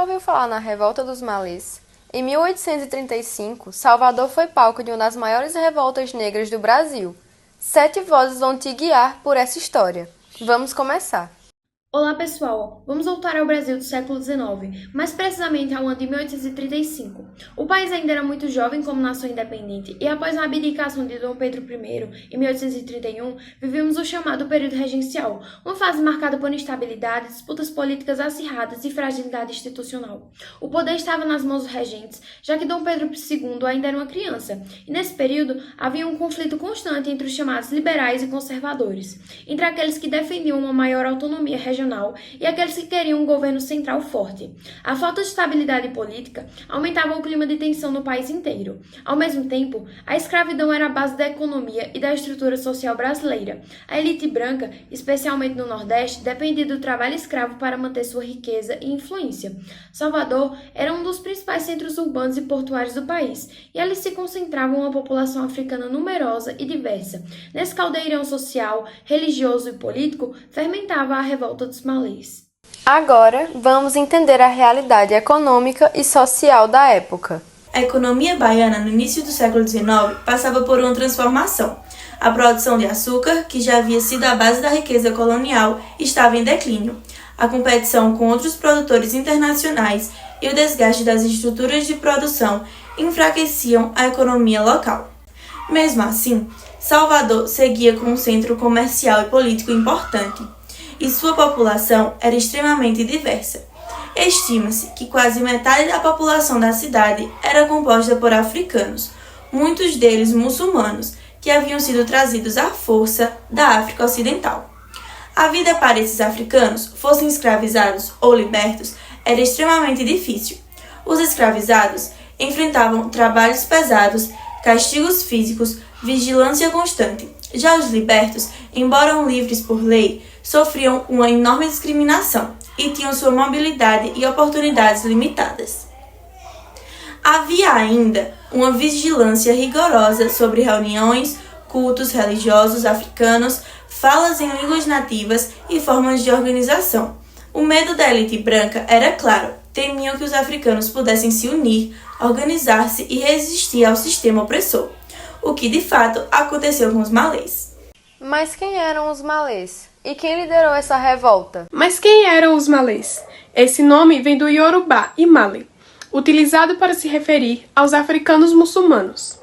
ouviu falar na Revolta dos Malês? Em 1835, Salvador foi palco de uma das maiores revoltas negras do Brasil. 7 vozes vão te guiar por essa história. Vamos começar. Olá pessoal, vamos voltar ao Brasil do século XIX, mais precisamente ao ano de 1835. O país ainda era muito jovem como nação independente e após a abdicação de Dom Pedro I, em 1831, vivíamos o chamado período regencial, uma fase marcada por instabilidade, disputas políticas acirradas e fragilidade institucional. O poder estava nas mãos dos regentes, já que Dom Pedro II ainda era uma criança, e nesse período havia um conflito constante entre os chamados liberais e conservadores, entre aqueles que defendiam uma maior autonomia regional e aqueles que queriam um governo central forte. A falta de estabilidade política aumentava o clima de tensão no país inteiro. Ao mesmo tempo, a escravidão era a base da economia e da estrutura social brasileira. A elite branca, especialmente no Nordeste, dependia do trabalho escravo para manter sua riqueza e influência. Salvador era um dos principais centros urbanos e portuários do país, e ali se concentrava uma população africana numerosa e diversa. Nesse caldeirão social, religioso e político, fermentava a revolta dos malês. Agora, vamos entender a realidade econômica e social da época. A economia baiana no início do século XIX passava por uma transformação. A produção de açúcar, que já havia sido a base da riqueza colonial, estava em declínio. A competição com outros produtores internacionais e o desgaste das estruturas de produção enfraqueciam a economia local. Mesmo assim, Salvador seguia como um centro comercial e político importante, e sua população era extremamente diversa. Estima-se que quase metade da população da cidade era composta por africanos, muitos deles muçulmanos, que haviam sido trazidos à força da África Ocidental. A vida para esses africanos, fossem escravizados ou libertos, era extremamente difícil. Os escravizados enfrentavam trabalhos pesados, castigos físicos, vigilância constante. Já os libertos, embora livres por lei, sofriam uma enorme discriminação e tinham sua mobilidade e oportunidades limitadas. Havia ainda uma vigilância rigorosa sobre reuniões, cultos religiosos africanos, falas em línguas nativas e formas de organização. O medo da elite branca era claro, temiam que os africanos pudessem se unir, organizar-se e resistir ao sistema opressor, o que de fato aconteceu com os malês. Mas quem eram os malês? E quem liderou essa revolta? Esse nome vem do Yorubá e Mali, utilizado para se referir aos africanos muçulmanos.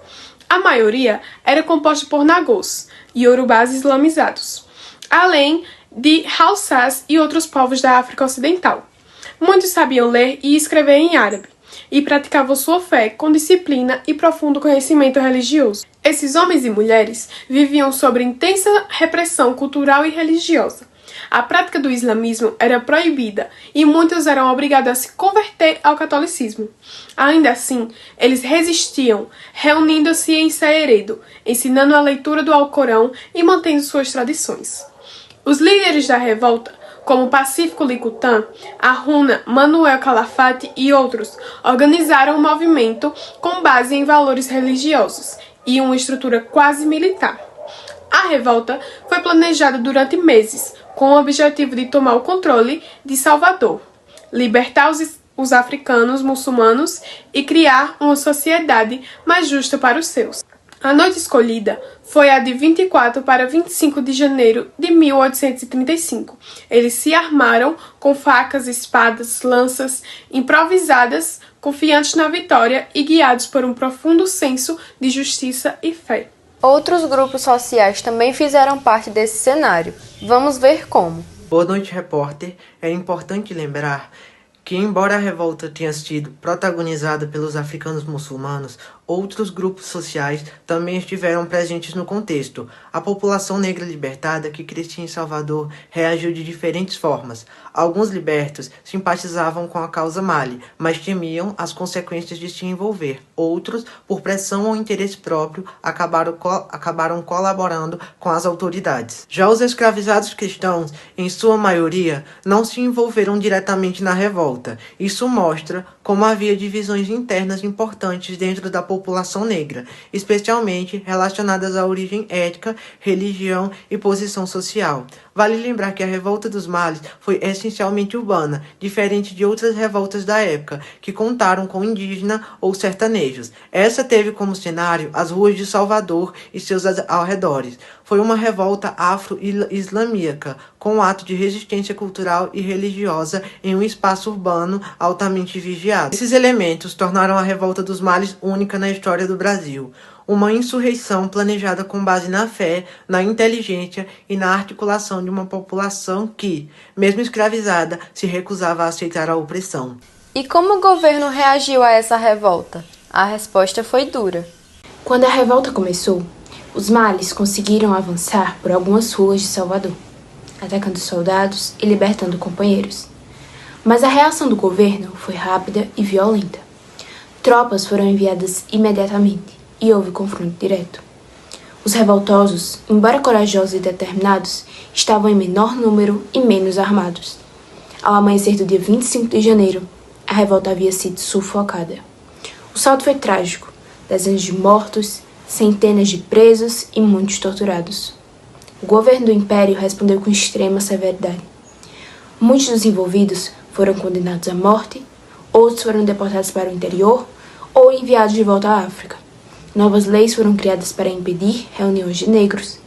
A maioria era composta por nagôs, iorubás islamizados, além de haussás e outros povos da África Ocidental. Muitos sabiam ler e escrever em árabe, e praticavam sua fé com disciplina e profundo conhecimento religioso. Esses homens e mulheres viviam sob intensa repressão cultural e religiosa. A prática do islamismo era proibida e muitos eram obrigados a se converter ao catolicismo. Ainda assim, eles resistiam, reunindo-se em segredo, ensinando a leitura do Alcorão e mantendo suas tradições. Os líderes da revolta, como Pacífico Licutã, Haruna, Manuel Calafate e outros, organizaram um movimento com base em valores religiosos e uma estrutura quase militar. A revolta foi planejada durante meses, com o objetivo de tomar o controle de Salvador, libertar os africanos muçulmanos e criar uma sociedade mais justa para os seus. A noite escolhida foi a de 24 para 25 de janeiro de 1835. Eles se armaram com facas, espadas, lanças improvisadas, confiantes na vitória e guiados por um profundo senso de justiça e fé. Outros grupos sociais também fizeram parte desse cenário. Vamos ver como. Boa noite, repórter. É importante lembrar que, embora a revolta tenha sido protagonizada pelos africanos muçulmanos, outros grupos sociais também estiveram presentes no contexto. A população negra libertada que crescia em Salvador reagiu de diferentes formas. Alguns libertos simpatizavam com a causa Mali, mas temiam as consequências de se envolver. Outros, por pressão ou interesse próprio, acabaram colaborando com as autoridades. Já os escravizados cristãos, em sua maioria, não se envolveram diretamente na revolta. Isso mostra como havia divisões internas importantes dentro da população negra, especialmente relacionadas à origem étnica, religião e posição social. Vale lembrar que a Revolta dos Males foi essencialmente urbana, diferente de outras revoltas da época, que contaram com indígena ou sertanejos. Essa teve como cenário as ruas de Salvador e seus arredores. Foi uma revolta afro-islamíaca, com um ato de resistência cultural e religiosa em um espaço urbano altamente vigiado. Esses elementos tornaram a Revolta dos Males única na história do Brasil. Uma insurreição planejada com base na fé, na inteligência e na articulação de uma população que, mesmo escravizada, se recusava a aceitar a opressão. E como o governo reagiu a essa revolta? A resposta foi dura. Quando a revolta começou, os males conseguiram avançar por algumas ruas de Salvador, atacando soldados e libertando companheiros. Mas a reação do governo foi rápida e violenta. Tropas foram enviadas imediatamente e houve confronto direto. Os revoltosos, embora corajosos e determinados, estavam em menor número e menos armados. Ao amanhecer do dia 25 de janeiro, a revolta havia sido sufocada. O saldo foi trágico, dezenas de mortos, centenas de presos e muitos torturados. O governo do Império respondeu com extrema severidade. Muitos dos envolvidos foram condenados à morte, outros foram deportados para o interior ou enviados de volta à África. Novas leis foram criadas para impedir reuniões de negros,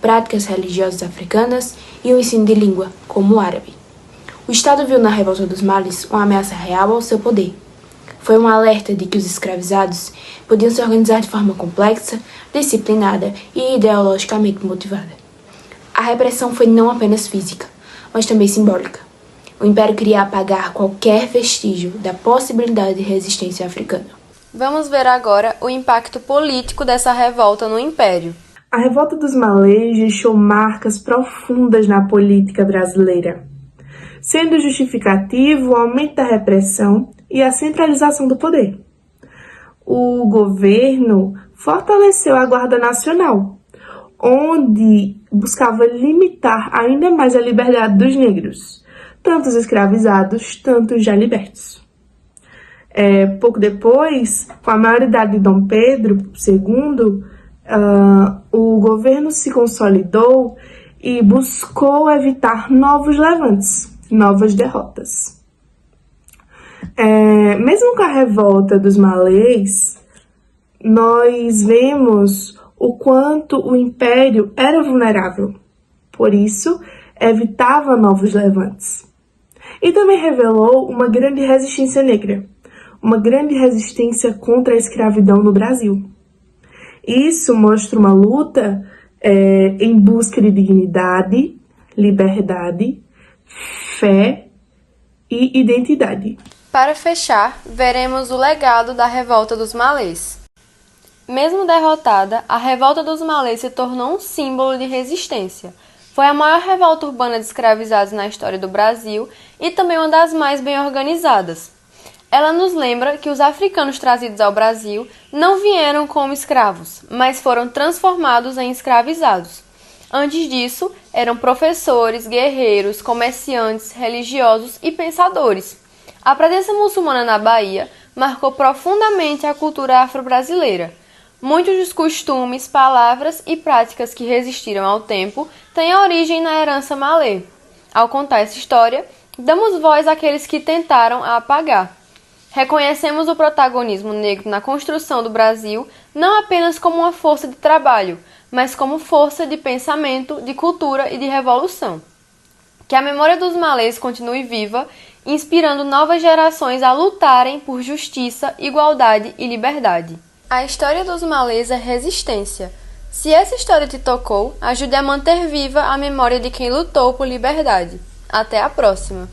práticas religiosas africanas e o ensino de língua, como o árabe. O Estado viu na Revolta dos Males uma ameaça real ao seu poder. Foi um alerta de que os escravizados podiam se organizar de forma complexa, disciplinada e ideologicamente motivada. A repressão foi não apenas física, mas também simbólica. O Império queria apagar qualquer vestígio da possibilidade de resistência africana. Vamos ver agora o impacto político dessa revolta no Império. A Revolta dos Malês deixou marcas profundas na política brasileira, sendo justificativo o aumento da repressão e a centralização do poder. O governo fortaleceu a Guarda Nacional, onde buscava limitar ainda mais a liberdade dos negros, tanto os escravizados, tanto os já libertos. Pouco depois, com a maioridade de Dom Pedro II, o governo se consolidou e buscou evitar novos levantes, novas derrotas. Mesmo com a revolta dos malês, nós vemos o quanto o Império era vulnerável, por isso evitava novos levantes. E também revelou uma grande resistência negra, uma grande resistência contra a escravidão no Brasil. Isso mostra uma luta em busca de dignidade, liberdade, fé e identidade. Para fechar, veremos o legado da Revolta dos Malês. Mesmo derrotada, a Revolta dos Malês se tornou um símbolo de resistência. Foi a maior revolta urbana de escravizados na história do Brasil e também uma das mais bem organizadas. Ela nos lembra que os africanos trazidos ao Brasil não vieram como escravos, mas foram transformados em escravizados. Antes disso, eram professores, guerreiros, comerciantes, religiosos e pensadores. A presença muçulmana na Bahia marcou profundamente a cultura afro-brasileira. Muitos dos costumes, palavras e práticas que resistiram ao tempo têm origem na herança malê. Ao contar essa história, damos voz àqueles que tentaram a apagar. Reconhecemos o protagonismo negro na construção do Brasil não apenas como uma força de trabalho, mas como força de pensamento, de cultura e de revolução. Que a memória dos malês continue viva, inspirando novas gerações a lutarem por justiça, igualdade e liberdade. A história dos malês é resistência. Se essa história te tocou, ajude a manter viva a memória de quem lutou por liberdade. Até a próxima!